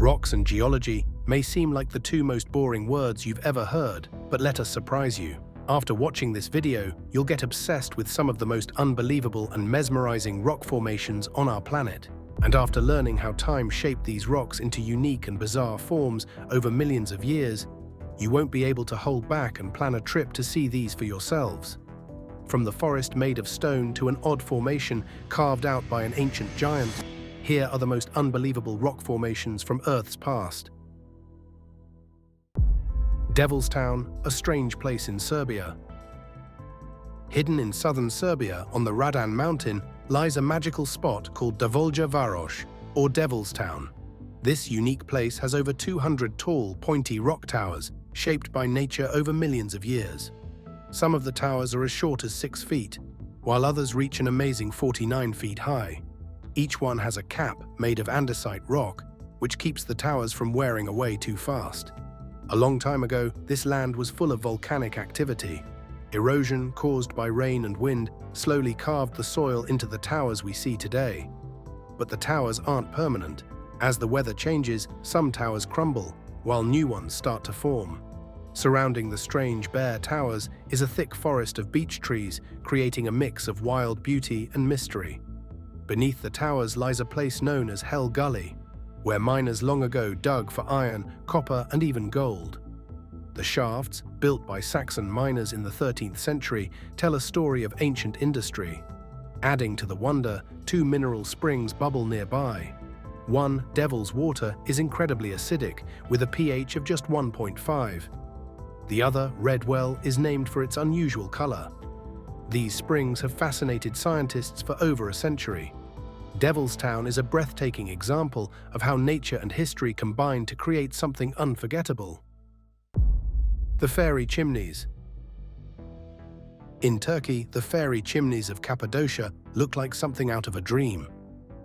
Rocks and geology may seem like the two most boring words you've ever heard, but let us surprise you. After watching this video, you'll get obsessed with some of the most unbelievable and mesmerizing rock formations on our planet. And after learning how time shaped these rocks into unique and bizarre forms over millions of years, you won't be able to hold back and plan a trip to see these for yourselves. From the forest made of stone to an odd formation carved out by an ancient giant, here are the most unbelievable rock formations from Earth's past. Devil's Town, a strange place in Serbia. Hidden in southern Serbia on the Radan mountain lies a magical spot called Devolja Varoš, or Devil's Town. This unique place has over 200 tall, pointy rock towers, shaped by nature over millions of years. Some of the towers are as short as 6 feet, while others reach an amazing 49 feet high. Each one has a cap made of andesite rock, which keeps the towers from wearing away too fast. A long time ago, this land was full of volcanic activity. Erosion caused by rain and wind slowly carved the soil into the towers we see today. But the towers aren't permanent. As the weather changes, some towers crumble, while new ones start to form. Surrounding the strange bare towers is a thick forest of beech trees, creating a mix of wild beauty and mystery. Beneath the towers lies a place known as Hell Gully, where miners long ago dug for iron, copper, and even gold. The shafts, built by Saxon miners in the 13th century, tell a story of ancient industry. Adding to the wonder, 2 mineral springs bubble nearby. One, Devil's Water, is incredibly acidic, with a pH of just 1.5. The other, Red Well, is named for its unusual color. These springs have fascinated scientists for over a century. Devil's Town is a breathtaking example of how nature and history combine to create something unforgettable. The Fairy Chimneys. In Turkey, the fairy chimneys of Cappadocia look like something out of a dream.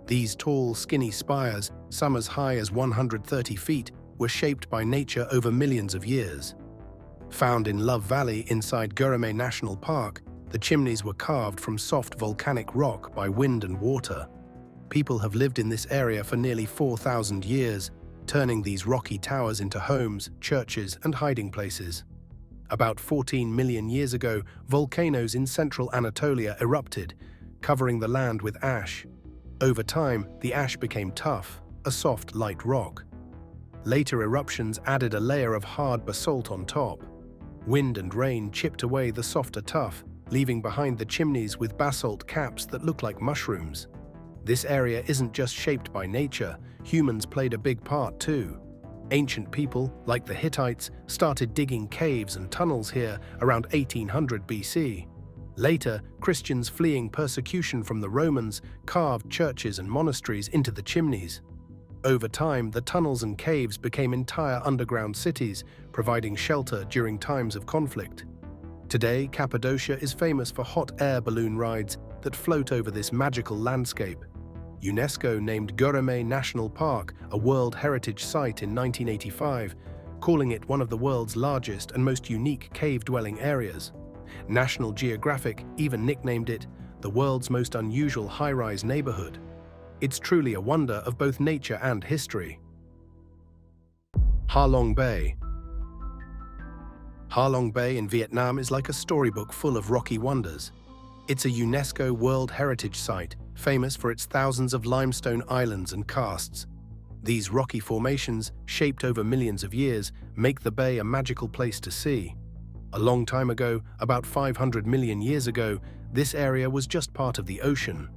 These tall, skinny spires, some as high as 130 feet, were shaped by nature over millions of years. Found in Love Valley inside Göreme National Park, the chimneys were carved from soft volcanic rock by wind and water. People have lived in this area for nearly 4,000 years, turning these rocky towers into homes, churches, and hiding places. About 14 million years ago, volcanoes in central Anatolia erupted, covering the land with ash. Over time, the ash became tough, a soft, light rock. Later eruptions added a layer of hard basalt on top. Wind and rain chipped away the softer tuff, leaving behind the chimneys with basalt caps that look like mushrooms. This area isn't just shaped by nature, humans played a big part too. Ancient people, like the Hittites, started digging caves and tunnels here around 1800 BC. Later, Christians fleeing persecution from the Romans carved churches and monasteries into the chimneys. Over time, the tunnels and caves became entire underground cities, providing shelter during times of conflict. Today, Cappadocia is famous for hot air balloon rides that float over this magical landscape. UNESCO named Göreme National Park a World Heritage Site in 1985, calling it one of the world's largest and most unique cave-dwelling areas. National Geographic even nicknamed it the world's most unusual high-rise neighborhood. It's truly a wonder of both nature and history. Ha Long Bay. Ha Long Bay in Vietnam is like a storybook full of rocky wonders. It's a UNESCO World Heritage Site, famous for its thousands of limestone islands and karsts. These rocky formations, shaped over millions of years, make the bay a magical place to see. A long time ago, about 500 million years ago, this area was just part of the ocean.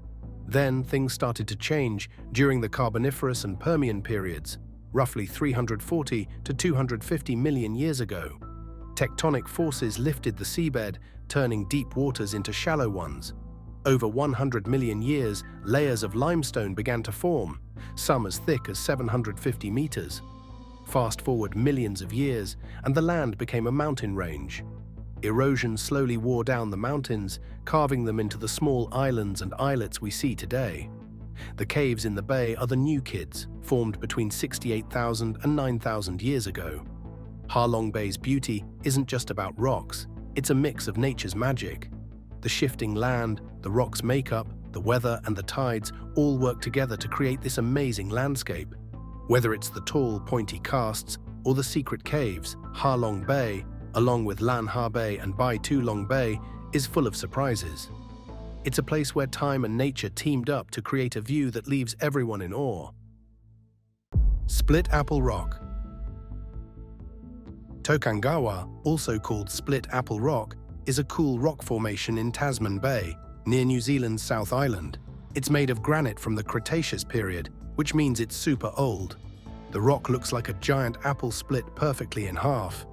Then things started to change during the Carboniferous and Permian periods, roughly 340 to 250 million years ago. Tectonic forces lifted the seabed, turning deep waters into shallow ones. Over 100 million years, layers of limestone began to form, some as thick as 750 meters. Fast forward millions of years, and the land became a mountain range. Erosion slowly wore down the mountains, carving them into the small islands and islets we see today. The caves in the bay are the New Kids, formed between 68,000 and 9,000 years ago. Ha Long Bay's beauty isn't just about rocks, it's a mix of nature's magic. The shifting land, the rock's makeup, the weather, and the tides all work together to create this amazing landscape. Whether it's the tall, pointy casts or the secret caves, Ha Long Bay, along with Lan Ha Bay and Bai Tu Long Bay, is full of surprises. It's a place where time and nature teamed up to create a view that leaves everyone in awe. Split Apple Rock. Tokangawa, also called Split Apple Rock, is a cool rock formation in Tasman Bay, near New Zealand's South Island. It's made of granite from the Cretaceous period, which means it's super old. The rock looks like a giant apple split perfectly in half.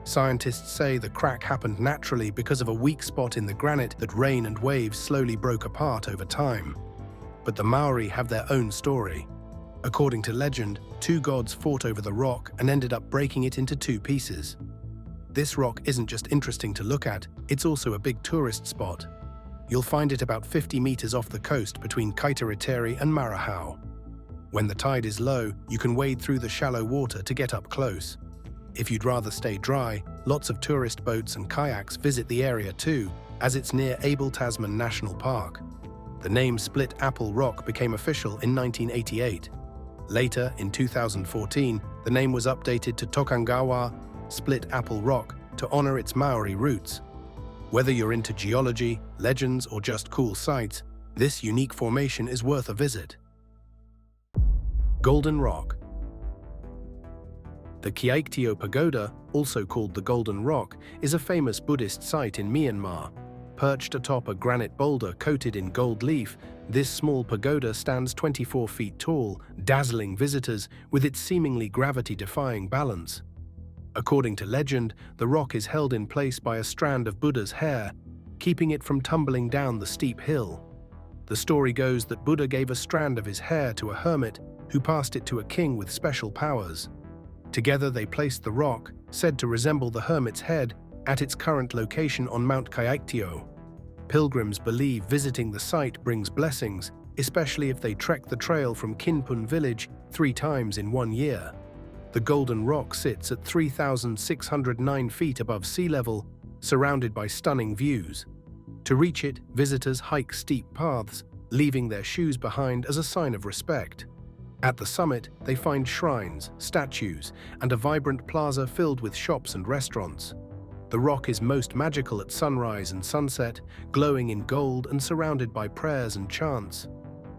Scientists say the crack happened naturally because of a weak spot in the granite that rain and waves slowly broke apart over time. But the Maori have their own story. According to legend, two gods fought over the rock and ended up breaking it into two pieces. This rock isn't just interesting to look at, it's also a big tourist spot. You'll find it about 50 meters off the coast between Kaitariteri and Marahau. When the tide is low, you can wade through the shallow water to get up close. If you'd rather stay dry, lots of tourist boats and kayaks visit the area too, as it's near Abel Tasman National Park. The name Split Apple Rock became official in 1988. Later, in 2014, the name was updated to Tokangawa Split Apple Rock to honor its Maori roots. Whether you're into geology, legends, or just cool sights, this unique formation is worth a visit. Golden Rock. The Kyaiktiyo Pagoda, also called the Golden Rock, is a famous Buddhist site in Myanmar. Perched atop a granite boulder coated in gold leaf, this small pagoda stands 24 feet tall, dazzling visitors with its seemingly gravity-defying balance. According to legend, the rock is held in place by a strand of Buddha's hair, keeping it from tumbling down the steep hill. The story goes that Buddha gave a strand of his hair to a hermit who passed it to a king with special powers. Together they placed the rock, said to resemble the hermit's head, at its current location on Mount Kyaiktiyo. Pilgrims believe visiting the site brings blessings, especially if they trek the trail from Kinpun village 3 times in 1 year. The Golden Rock sits at 3,609 feet above sea level, surrounded by stunning views. To reach it, visitors hike steep paths, leaving their shoes behind as a sign of respect. At the summit, they find shrines, statues, and a vibrant plaza filled with shops and restaurants. The rock is most magical at sunrise and sunset, glowing in gold and surrounded by prayers and chants.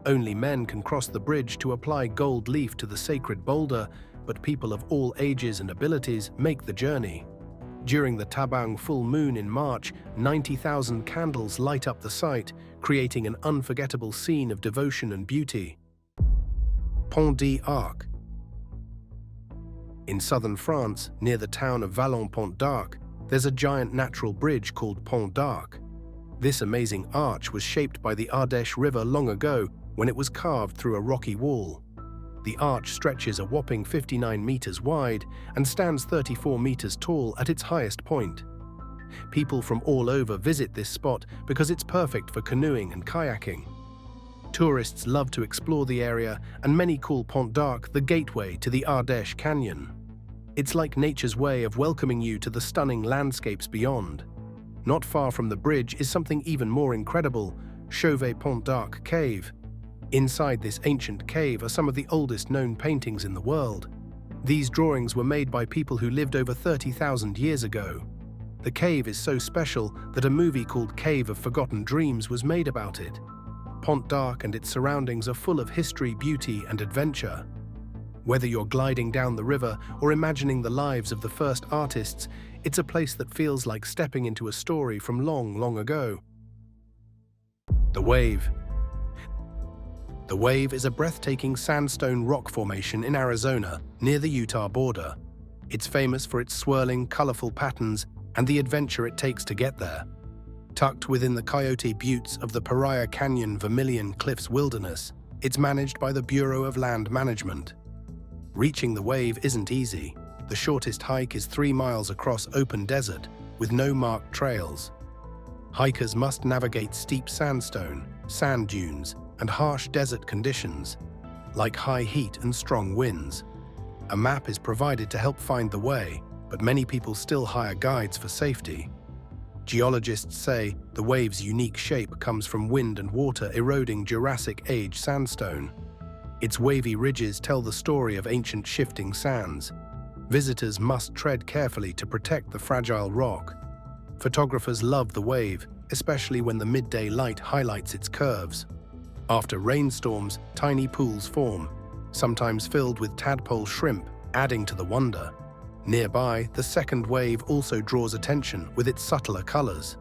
Only men can cross the bridge to apply gold leaf to the sacred boulder, but people of all ages and abilities make the journey. During the Tabang full moon in March, 90,000 candles light up the site, creating an unforgettable scene of devotion and beauty. Pont d'Arc. In southern France, near the town of Vallon-Pont d'Arc, there's a giant natural bridge called Pont d'Arc. This amazing arch was shaped by the Ardèche River long ago when it was carved through a rocky wall. The arch stretches a whopping 59 meters wide and stands 34 meters tall at its highest point. People from all over visit this spot because it's perfect for canoeing and kayaking. Tourists love to explore the area, and many call Pont d'Arc the gateway to the Ardèche Canyon. It's like nature's way of welcoming you to the stunning landscapes beyond. Not far from the bridge is something even more incredible, Chauvet Pont d'Arc Cave. Inside this ancient cave are some of the oldest known paintings in the world. These drawings were made by people who lived over 30,000 years ago. The cave is so special that a movie called Cave of Forgotten Dreams was made about it. Pont d'Arc and its surroundings are full of history, beauty, and adventure. Whether you're gliding down the river or imagining the lives of the first artists, it's a place that feels like stepping into a story from long, long ago. The Wave. The Wave is a breathtaking sandstone rock formation in Arizona, near the Utah border. It's famous for its swirling, colorful patterns and the adventure it takes to get there. Tucked within the Coyote Buttes of the Paria Canyon Vermilion Cliffs Wilderness, it's managed by the Bureau of Land Management. Reaching the Wave isn't easy. The shortest hike is 3 miles across open desert, with no marked trails. Hikers must navigate steep sandstone, sand dunes, and harsh desert conditions, like high heat and strong winds. A map is provided to help find the way, but many people still hire guides for safety. Geologists say the Wave's unique shape comes from wind and water eroding Jurassic Age sandstone. Its wavy ridges tell the story of ancient shifting sands. Visitors must tread carefully to protect the fragile rock. Photographers love the wave, especially when the midday light highlights its curves. After rainstorms, tiny pools form, sometimes filled with tadpole shrimp, adding to the wonder. Nearby, the second wave also draws attention with its subtler colors.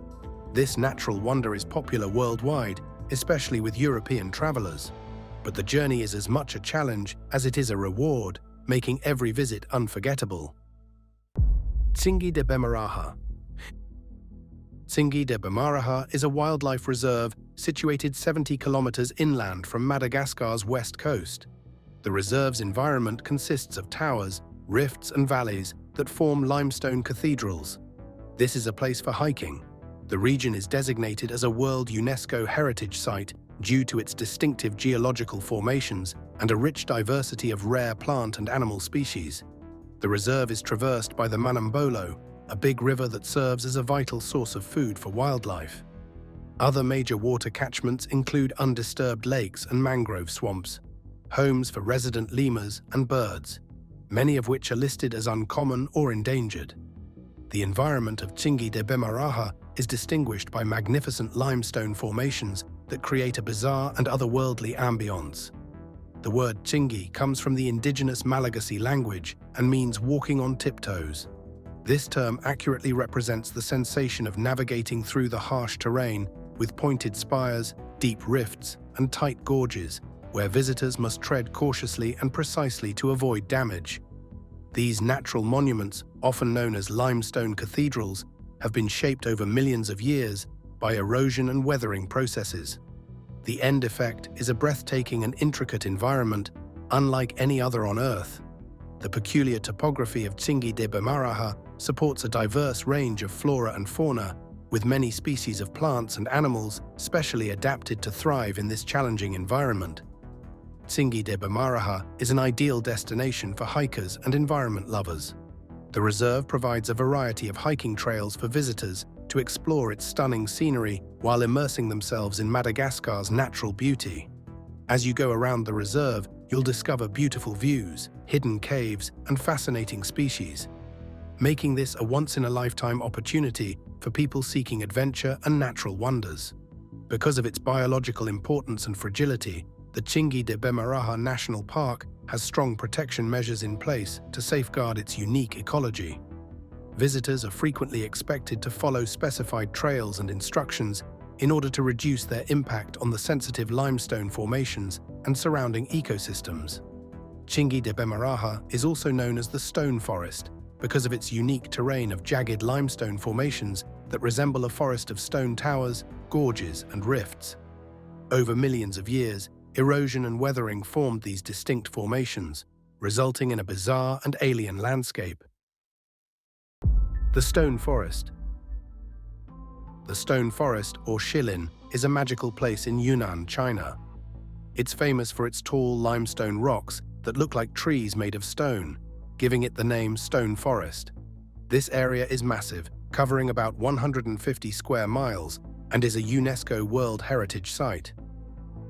This natural wonder is popular worldwide, especially with European travelers. But the journey is as much a challenge as it is a reward, making every visit unforgettable. Tsingy de Bemaraha. Tsingy de Bemaraha is a wildlife reserve situated 70 kilometers inland from Madagascar's west coast. The reserve's environment consists of towers, rifts and valleys that form limestone cathedrals. This is a place for hiking. The region is designated as a World UNESCO Heritage Site due to its distinctive geological formations and a rich diversity of rare plant and animal species. The reserve is traversed by the Madagascar, a big river that serves as a vital source of food for wildlife. Other major water catchments include undisturbed lakes and mangrove swamps, homes for resident lemurs and birds, many of which are listed as uncommon or endangered. The environment of Tsingy de Bemaraha is distinguished by magnificent limestone formations that create a bizarre and otherworldly ambience. The word Tsingy comes from the indigenous Malagasy language and means walking on tiptoes. This term accurately represents the sensation of navigating through the harsh terrain with pointed spires, deep rifts, and tight gorges, where visitors must tread cautiously and precisely to avoid damage. These natural monuments, often known as limestone cathedrals, have been shaped over millions of years by erosion and weathering processes. The end effect is a breathtaking and intricate environment, unlike any other on Earth. The peculiar topography of Tsingy de Bemaraha supports a diverse range of flora and fauna, with many species of plants and animals specially adapted to thrive in this challenging environment. Tsingy de Bemaraha is an ideal destination for hikers and environment lovers. The reserve provides a variety of hiking trails for visitors to explore its stunning scenery while immersing themselves in Madagascar's natural beauty. As you go around the reserve, you'll discover beautiful views, hidden caves, and fascinating species, making this a once-in-a-lifetime opportunity for people seeking adventure and natural wonders. Because of its biological importance and fragility, the Tsingy de Bemaraha National Park has strong protection measures in place to safeguard its unique ecology. Visitors are frequently expected to follow specified trails and instructions in order to reduce their impact on the sensitive limestone formations and surrounding ecosystems. Tsingy de Bemaraha is also known as the Stone Forest because of its unique terrain of jagged limestone formations that resemble a forest of stone towers, gorges, and rifts. Over millions of years, erosion and weathering formed these distinct formations, resulting in a bizarre and alien landscape. The Stone Forest. The Stone Forest, or Shilin, is a magical place in Yunnan, China. It's famous for its tall limestone rocks that look like trees made of stone, giving it the name Stone Forest. This area is massive, covering about 150 square miles, and is a UNESCO World Heritage Site.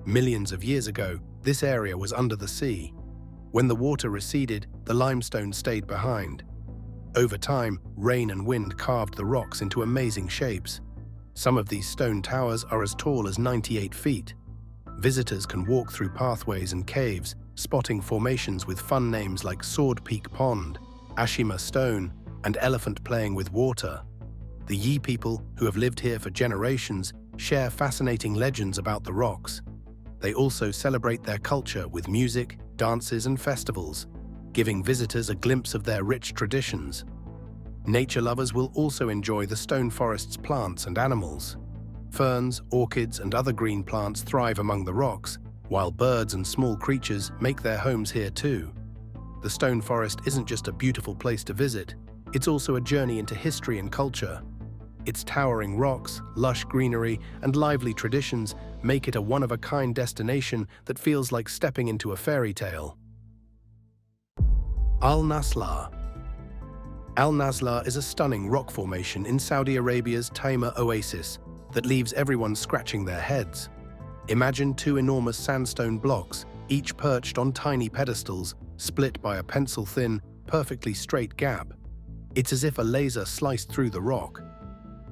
Millions of years ago, this area was under the sea. When the water receded, the limestone stayed behind. Over time, rain and wind carved the rocks into amazing shapes. Some of these stone towers are as tall as 98 feet. Visitors can walk through pathways and caves, spotting formations with fun names like Sword Peak Pond, Ashima Stone, and Elephant Playing with Water. The Yi people, who have lived here for generations, share fascinating legends about the rocks. They also celebrate their culture with music, dances, and festivals, giving visitors a glimpse of their rich traditions. Nature lovers will also enjoy the Stone Forest's plants and animals. Ferns, orchids, and other green plants thrive among the rocks, while birds and small creatures make their homes here too. The Stone Forest isn't just a beautiful place to visit, it's also a journey into history and culture. Its towering rocks, lush greenery, and lively traditions make it a one-of-a-kind destination that feels like stepping into a fairy tale. Al-Nasla. Al-Nasla is a stunning rock formation in Saudi Arabia's Taima oasis that leaves everyone scratching their heads. Imagine two enormous sandstone blocks each perched on tiny pedestals, split by a pencil-thin, perfectly straight gap. It's as if a laser sliced through the rock.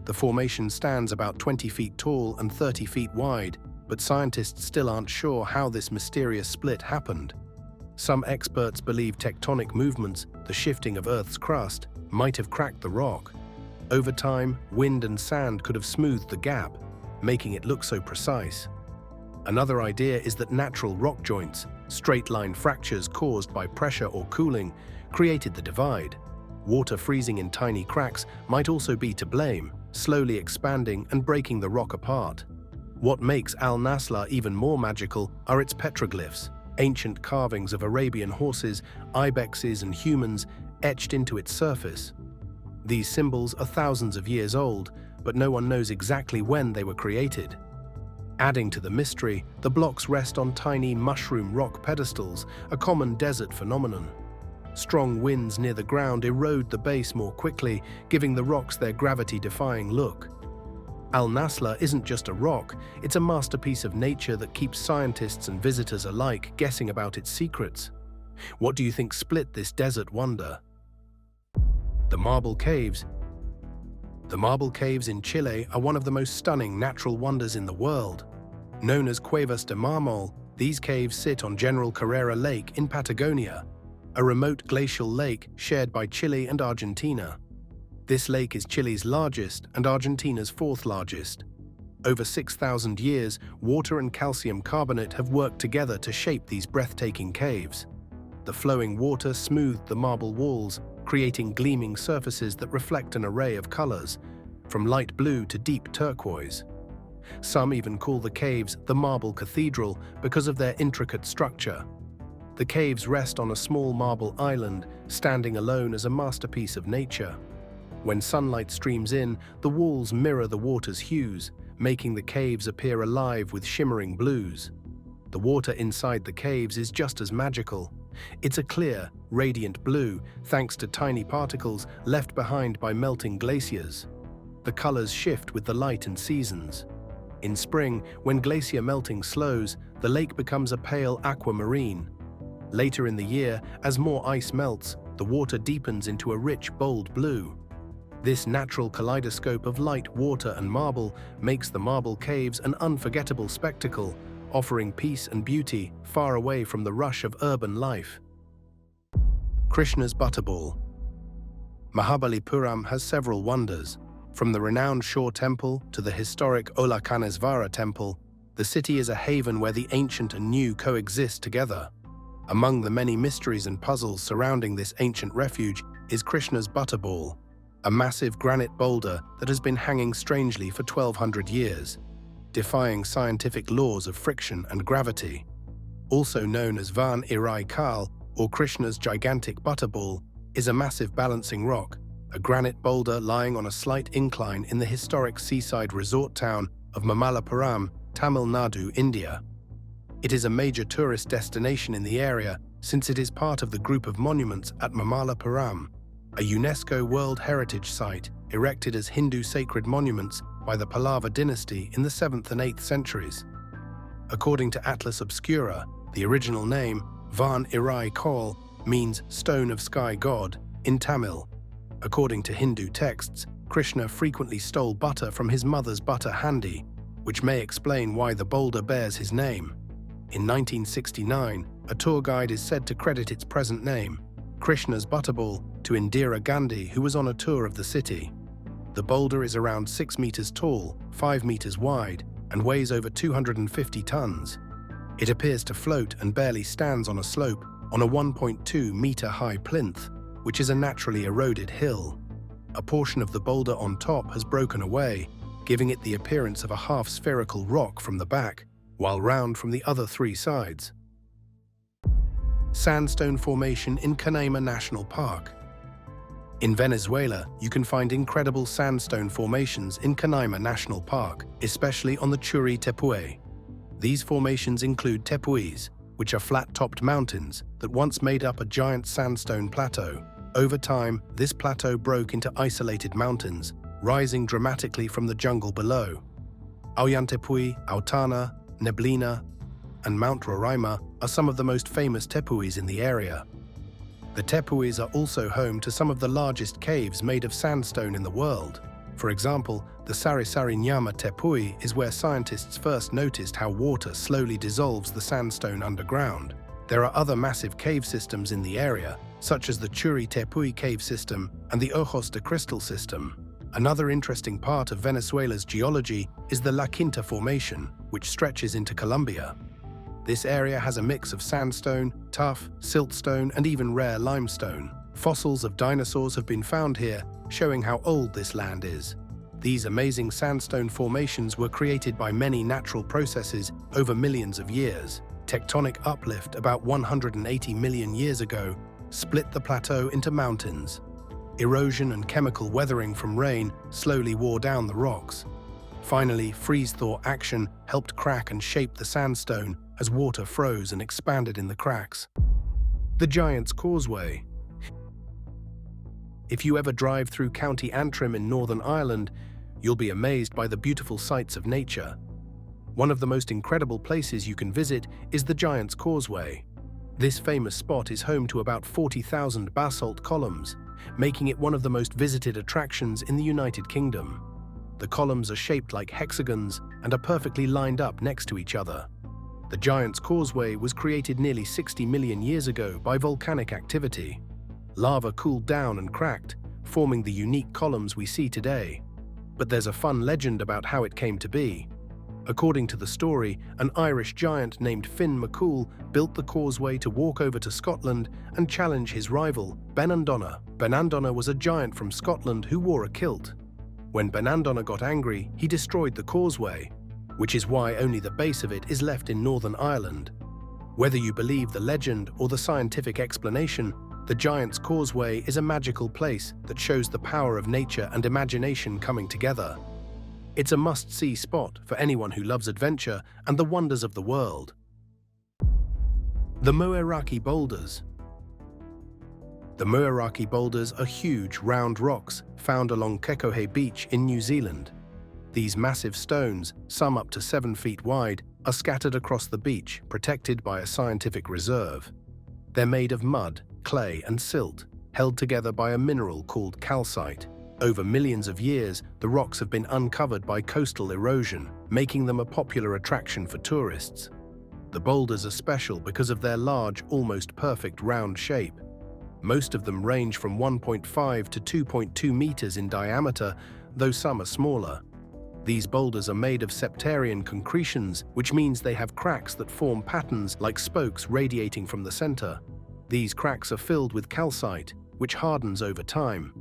The formation stands about 20 feet tall and 30 feet wide, but scientists still aren't sure how this mysterious split happened. Some experts believe tectonic movements, the shifting of Earth's crust, might have cracked the rock. Over time, wind and sand could have smoothed the gap, making it look so precise. Another idea is that natural rock joints, straight-line fractures caused by pressure or cooling, created the divide. Water freezing in tiny cracks might also be to blame, slowly expanding and breaking the rock apart. What makes Al Nasla even more magical are its petroglyphs, ancient carvings of Arabian horses, ibexes, and humans etched into its surface. These symbols are thousands of years old, but no one knows exactly when they were created. Adding to the mystery, the blocks rest on tiny mushroom rock pedestals, a common desert phenomenon. Strong winds near the ground erode the base more quickly, giving the rocks their gravity-defying look. Al Nasla isn't just a rock, it's a masterpiece of nature that keeps scientists and visitors alike guessing about its secrets. What do you think split this desert wonder? The Marble Caves. The Marble Caves in Chile are one of the most stunning natural wonders in the world. Known as Cuevas de Mármol, these caves sit on General Carrera Lake in Patagonia, a remote glacial lake shared by Chile and Argentina. This lake is Chile's largest and Argentina's fourth largest. Over 6,000 years, water and calcium carbonate have worked together to shape these breathtaking caves. The flowing water smoothed the marble walls, creating gleaming surfaces that reflect an array of colors, from light blue to deep turquoise. Some even call the caves the Marble Cathedral because of their intricate structure. The caves rest on a small marble island, standing alone as a masterpiece of nature. When sunlight streams in, the walls mirror the water's hues, making the caves appear alive with shimmering blues. The water inside the caves is just as magical. It's a clear, radiant blue, thanks to tiny particles left behind by melting glaciers. The colors shift with the light and seasons. In spring, when glacier melting slows, the lake becomes a pale aquamarine. Later in the year, as more ice melts, the water deepens into a rich, bold blue. This natural kaleidoscope of light, water, and marble makes the Marble Caves an unforgettable spectacle, offering peace and beauty far away from the rush of urban life. Krishna's Butterball. Mahabalipuram has several wonders. From the renowned Shore Temple to the historic Olakanesvara Temple, the city is a haven where the ancient and new coexist together. Among the many mysteries and puzzles surrounding this ancient refuge is Krishna's Butterball, a massive granite boulder that has been hanging strangely for 1,200 years, defying scientific laws of friction and gravity. Also known as Van Irai Kal, or Krishna's gigantic Butterball, is a massive balancing rock, a granite boulder lying on a slight incline in the historic seaside resort town of Mamallapuram, Tamil Nadu, India. It is a major tourist destination in the area since it is part of the group of monuments at Mamallapuram, a UNESCO World Heritage Site erected as Hindu sacred monuments by the Pallava dynasty in the 7th and 8th centuries. According to Atlas Obscura, the original name, Van Irai Kal, means stone of sky god in Tamil. According to Hindu texts, Krishna frequently stole butter from his mother's butter handi, which may explain why the boulder bears his name. In 1969, a tour guide is said to credit its present name, Krishna's Butterball, to Indira Gandhi, who was on a tour of the city. The boulder is around 6 meters tall, 5 meters wide, and weighs over 250 tons. It appears to float and barely stands on a slope on a 1.2-meter high plinth, which is a naturally eroded hill. A portion of the boulder on top has broken away, giving it the appearance of a half-spherical rock from the back, while round from the other 3 sides. Sandstone formation in Canaima National Park. In Venezuela, you can find incredible sandstone formations in Canaima National Park, especially on the Churi Tepuy. These formations include tepuys, which are flat-topped mountains that once made up a giant sandstone plateau. Over time, this plateau broke into isolated mountains, rising dramatically from the jungle below. Ollantaytambo, Autana, Neblina, and Mount Roraima are some of the most famous tepuis in the area. The tepuis are also home to some of the largest caves made of sandstone in the world. For example, the Sari Nyama tepui is where scientists first noticed how water slowly dissolves the sandstone underground. There are other massive cave systems in the area, such as the Churi Tepui cave system and the Ojos de Cristal system. Another interesting part of Venezuela's geology is the La Quinta Formation, which stretches into Colombia. This area has a mix of sandstone, tuff, siltstone, and even rare limestone. Fossils of dinosaurs have been found here, showing how old this land is. These amazing sandstone formations were created by many natural processes over millions of years. Tectonic uplift about 180 million years ago split the plateau into mountains. Erosion and chemical weathering from rain slowly wore down the rocks. Finally, freeze-thaw action helped crack and shape the sandstone as water froze and expanded in the cracks. The Giant's Causeway. If you ever drive through County Antrim in Northern Ireland, you'll be amazed by the beautiful sights of nature. One of the most incredible places you can visit is the Giant's Causeway. This famous spot is home to about 40,000 basalt columns, making it one of the most visited attractions in the United Kingdom. The columns are shaped like hexagons and are perfectly lined up next to each other. The Giant's Causeway was created nearly 60 million years ago by volcanic activity. Lava cooled down and cracked, forming the unique columns we see today. But there's a fun legend about how it came to be. According to the story, an Irish giant named Finn McCool built the causeway to walk over to Scotland and challenge his rival, Benandonna. Benandonna was a giant from Scotland who wore a kilt. When Benandonna got angry, he destroyed the causeway, which is why only the base of it is left in Northern Ireland. Whether you believe the legend or the scientific explanation, the Giant's Causeway is a magical place that shows the power of nature and imagination coming together. It's a must-see spot for anyone who loves adventure and the wonders of the world. The Moeraki Boulders. The Moeraki Boulders are huge, round rocks found along Kekohe Beach in New Zealand. These massive stones, some up to 7 feet wide, are scattered across the beach, protected by a scientific reserve. They're made of mud, clay, and silt, held together by a mineral called calcite. Over millions of years, the rocks have been uncovered by coastal erosion, making them a popular attraction for tourists. The boulders are special because of their large, almost perfect round shape. Most of them range from 1.5 to 2.2 meters in diameter, though some are smaller. These boulders are made of septarian concretions, which means they have cracks that form patterns like spokes radiating from the center. These cracks are filled with calcite, which hardens over time.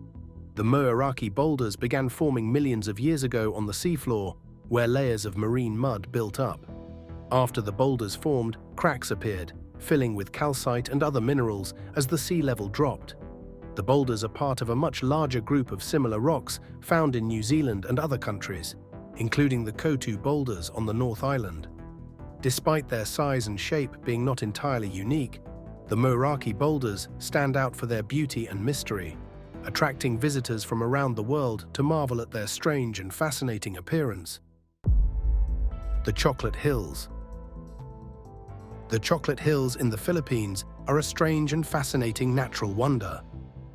The Moeraki boulders began forming millions of years ago on the seafloor, where layers of marine mud built up. After the boulders formed, cracks appeared, filling with calcite and other minerals as the sea level dropped. The boulders are part of a much larger group of similar rocks found in New Zealand and other countries, including the Kotu boulders on the North Island. Despite their size and shape being not entirely unique, the Moeraki boulders stand out for their beauty and mystery, attracting visitors from around the world to marvel at their strange and fascinating appearance. The Chocolate Hills. The Chocolate Hills in the Philippines are a strange and fascinating natural wonder.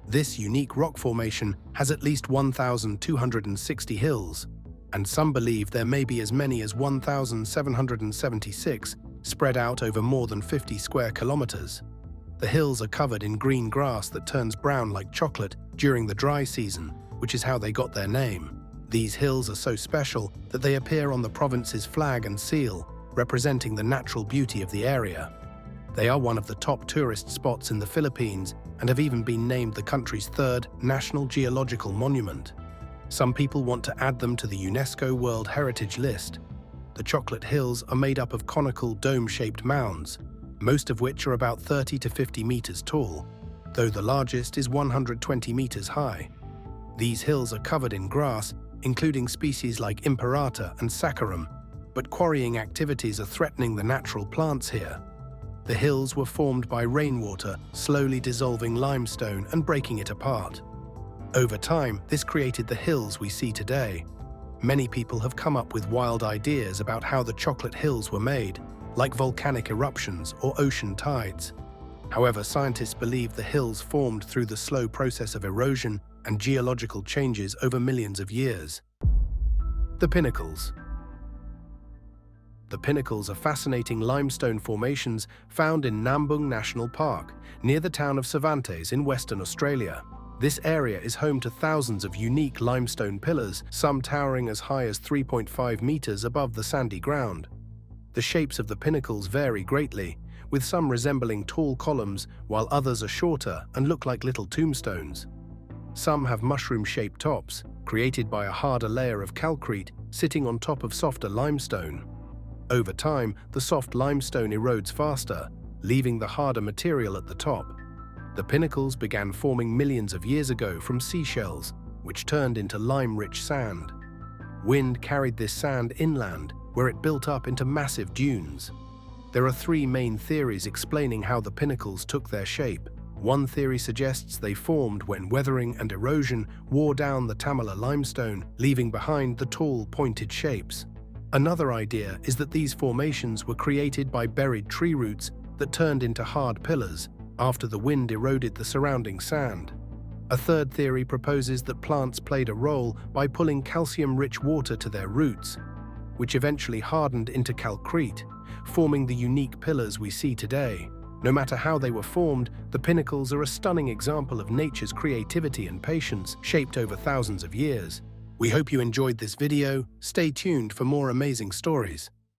This unique rock formation has at least 1,260 hills, and some believe there may be as many as 1,776 spread out over more than 50 square kilometers. The hills are covered in green grass that turns brown like chocolate during the dry season, which is how they got their name. These hills are so special that they appear on the province's flag and seal, representing the natural beauty of the area. They are one of the top tourist spots in the Philippines and have even been named the country's third National Geological Monument. Some people want to add them to the UNESCO World Heritage List. The Chocolate Hills are made up of conical dome-shaped mounds, most of which are about 30 to 50 meters tall, though the largest is 120 meters high. These hills are covered in grass, including species like imperata and saccharum, but quarrying activities are threatening the natural plants here. The hills were formed by rainwater slowly dissolving limestone and breaking it apart. Over time, this created the hills we see today. Many people have come up with wild ideas about how the Chocolate Hills were made, like volcanic eruptions or ocean tides. However, scientists believe the hills formed through the slow process of erosion and geological changes over millions of years. The Pinnacles. The Pinnacles are fascinating limestone formations found in Nambung National Park, near the town of Cervantes in Western Australia. This area is home to thousands of unique limestone pillars, some towering as high as 3.5 meters above the sandy ground. The shapes of the pinnacles vary greatly, with some resembling tall columns while others are shorter and look like little tombstones. Some have mushroom-shaped tops, created by a harder layer of calcrete sitting on top of softer limestone. Over time, the soft limestone erodes faster, leaving the harder material at the top. The pinnacles began forming millions of years ago from seashells, which turned into lime-rich sand. Wind carried this sand inland, where it built up into massive dunes. There are three main theories explaining how the pinnacles took their shape. One theory suggests they formed when weathering and erosion wore down the Tamala limestone, leaving behind the tall, pointed shapes. Another idea is that these formations were created by buried tree roots that turned into hard pillars after the wind eroded the surrounding sand. A third theory proposes that plants played a role by pulling calcium-rich water to their roots, which eventually hardened into calcrete, forming the unique pillars we see today. No matter how they were formed, the pinnacles are a stunning example of nature's creativity and patience, shaped over thousands of years. We hope you enjoyed this video. Stay tuned for more amazing stories.